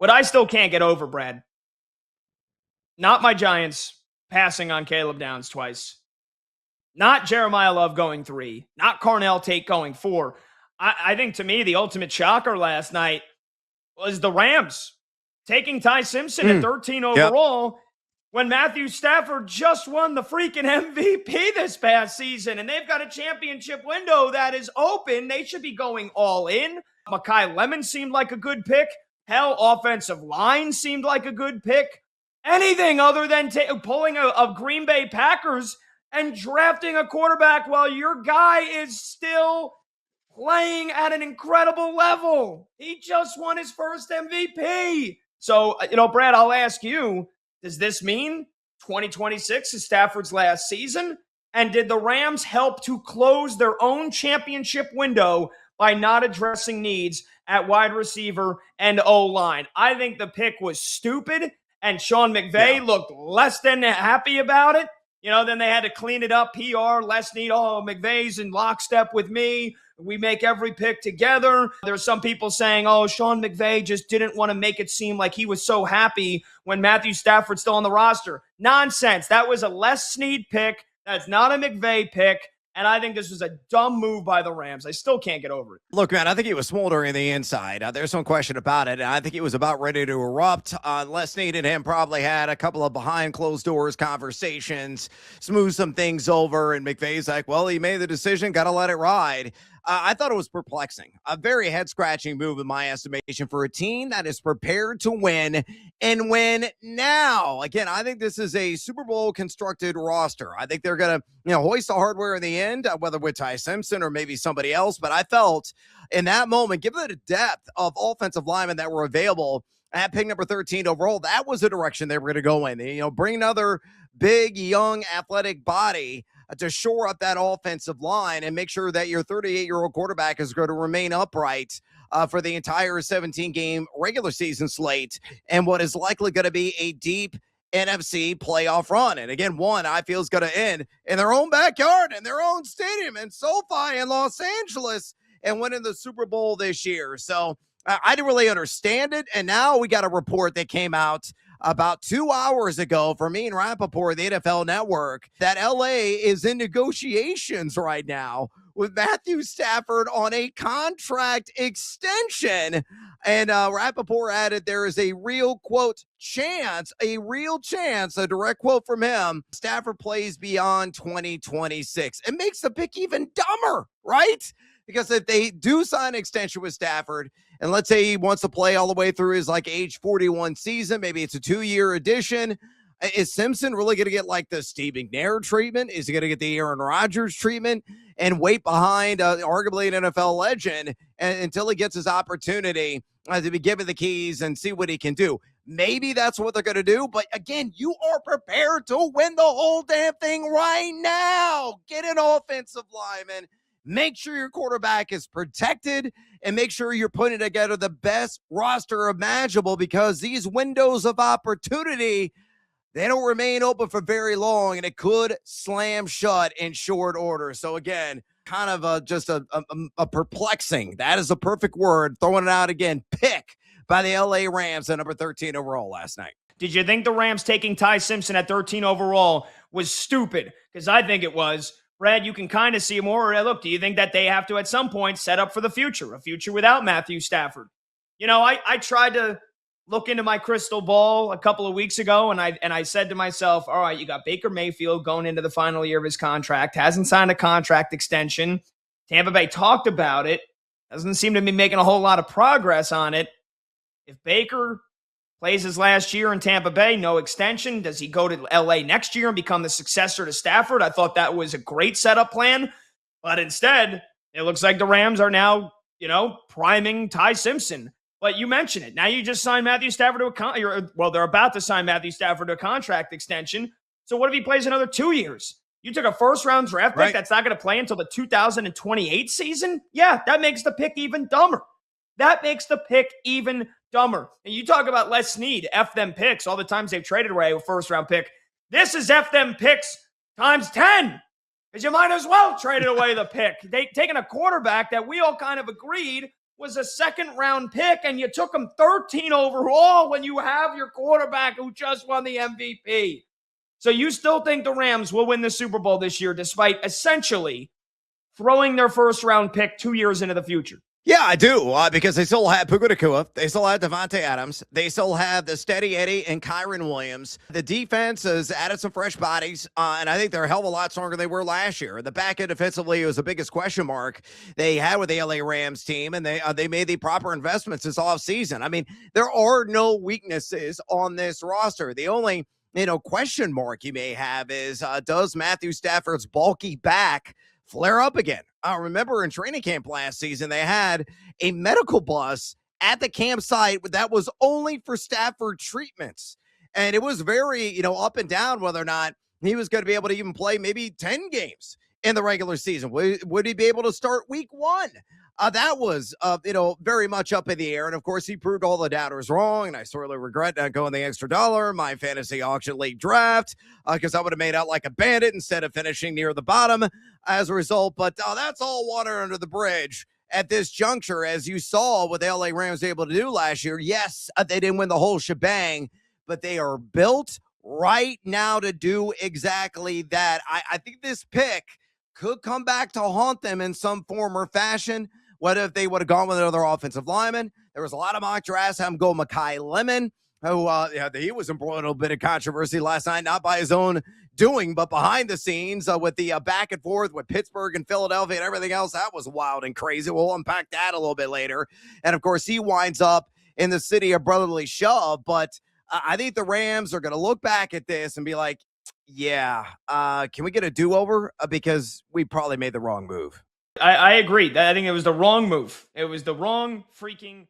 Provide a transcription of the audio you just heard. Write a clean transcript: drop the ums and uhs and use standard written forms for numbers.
What I still can't get over, Brad, not my Giants passing on Caleb Downs twice. Not Jeremiah Love going 3. Not Carnell Tate going 4. I think, to me, the ultimate shocker last night was the Rams taking Ty Simpson at 13 overall when Matthew Stafford just won the freaking MVP this past season, and they've got a championship window that is open. They should be going all in. Mekhi Lemon seemed like a good pick. Hell, offensive line seemed like a good pick. Anything other than pulling a Green Bay Packers and drafting a quarterback while your guy is still playing at an incredible level. He just won his first MVP. So, Brad, I'll ask you, does this mean 2026 is Stafford's last season? And did the Rams help to close their own championship window by not addressing needs at wide receiver and O-line? I think the pick was stupid, and Sean McVay looked less than happy about it. Then they had to clean it up. PR, Les Snead, McVay's in lockstep with me. We make every pick together. There's some people saying, Sean McVay just didn't want to make it seem like he was so happy when Matthew Stafford's still on the roster. Nonsense. That was a Les Snead pick. That's not a McVay pick. And I think this was a dumb move by the Rams. I still can't get over it. Look, man, I think he was smoldering the inside. There's no question about it. And I think he was about ready to erupt. Les Snead and him probably had a couple of behind closed doors conversations, smooth some things over. And McVay's like, well, he made the decision. Got to let it ride. I thought it was perplexing. A very head-scratching move in my estimation for a team that is prepared to win and win now. Again, I think this is a Super Bowl constructed roster. I think they're going to, hoist the hardware in the end, whether with Ty Simpson or maybe somebody else. But I felt in that moment, given the depth of offensive linemen that were available at pick number 13 overall, that was the direction they were going to go in. Bring another big, young, athletic body to shore up that offensive line and make sure that your 38-year-old quarterback is going to remain upright for the entire 17-game regular season slate and what is likely going to be a deep NFC playoff run. And again, one I feel is going to end in their own backyard, in their own stadium in SoFi in Los Angeles, and winning the Super Bowl this year. So I didn't really understand it. And now we got a report that came out about 2 hours ago from Ian Rapoport, the NFL Network, that LA is in negotiations right now with Matthew Stafford on a contract extension. And Rapoport added there is a real, quote, a direct quote from him, Stafford plays beyond 2026. It makes the pick even dumber, right? Because if they do sign an extension with Stafford, and let's say he wants to play all the way through his age 41 season, maybe it's a 2-year addition, is Simpson really going to get the Steve McNair treatment? Is he going to get the Aaron Rodgers treatment and wait behind arguably an NFL legend until he gets his opportunity to be given the keys and see what he can do? Maybe that's what they're going to do. But again, you are prepared to win the whole damn thing right now. Get an offensive lineman. Make sure your quarterback is protected and make sure you're putting together the best roster imaginable, because these windows of opportunity, they don't remain open for very long, and it could slam shut in short order. So again, kind of just a perplexing, that is a perfect word, throwing it out again, pick by the LA Rams at number 13 overall last night. Did you think the Rams taking Ty Simpson at 13 overall was stupid? Because I think it was. Brad, you can kind of see more. Look, do you think that they have to at some point set up for the future, a future without Matthew Stafford? I tried to look into my crystal ball a couple of weeks ago, and I said to myself, all right, you got Baker Mayfield going into the final year of his contract, hasn't signed a contract extension. Tampa Bay talked about it, doesn't seem to be making a whole lot of progress on it. If Baker plays his last year in Tampa Bay, no extension, does he go to LA next year and become the successor to Stafford? I thought that was a great setup plan, but instead, it looks like the Rams are now, priming Ty Simpson. But you mentioned it. Now you just signed Matthew Stafford to they're about to sign Matthew Stafford to a contract extension. So what if he plays another 2 years? You took a first-round draft pick that's not going to play until the 2028 season? Yeah, that makes the pick even dumber. That makes the pick even dumber. And you talk about Les Snead, F them picks, all the times they've traded away a first-round pick. This is F them picks times 10, because you might as well trade away the pick. They taking a quarterback that we all kind of agreed was a second-round pick, and you took him 13 overall when you have your quarterback who just won the MVP. So you still think the Rams will win the Super Bowl this year, despite essentially throwing their first-round pick 2 years into the future? Yeah, I do, because they still have Puka Nacua, they still have Devontae Adams, they still have the steady Eddie and Kyron Williams. The defense has added some fresh bodies, and I think they're a hell of a lot stronger than they were last year. The back end defensively was the biggest question mark they had with the LA Rams team, and they made the proper investments this offseason. I mean, there are no weaknesses on this roster. The only question mark you may have is, does Matthew Stafford's bulky back flare up again? Remember in training camp last season, they had a medical bus at the campsite that was only for Stafford treatments. And it was very, up and down whether or not he was going to be able to even play maybe 10 games in the regular season. Would he be able to start week 1? That was, very much up in the air. And of course, he proved all the doubters wrong. And I sorely regret not going the extra dollar, my fantasy auction league draft, because I would have made out like a bandit instead of finishing near the bottom as a result. But that's all water under the bridge at this juncture, as you saw what the LA Rams were able to do last year. Yes, they didn't win the whole shebang, but they are built right now to do exactly that. I think this pick could come back to haunt them in some form or fashion. What if they would have gone with another offensive lineman? There was a lot of mock drafts. Have him go Mekhi Lemon, who he was embroiled in a little bit of controversy last night, not by his own doing, but behind the scenes with the back and forth with Pittsburgh and Philadelphia and everything else. That was wild and crazy. We'll unpack that a little bit later. And, of course, he winds up in the city of brotherly shove. But I think the Rams are going to look back at this and be like, yeah, can we get a do-over? Because we probably made the wrong move. I agree. I think it was the wrong move. It was the wrong freaking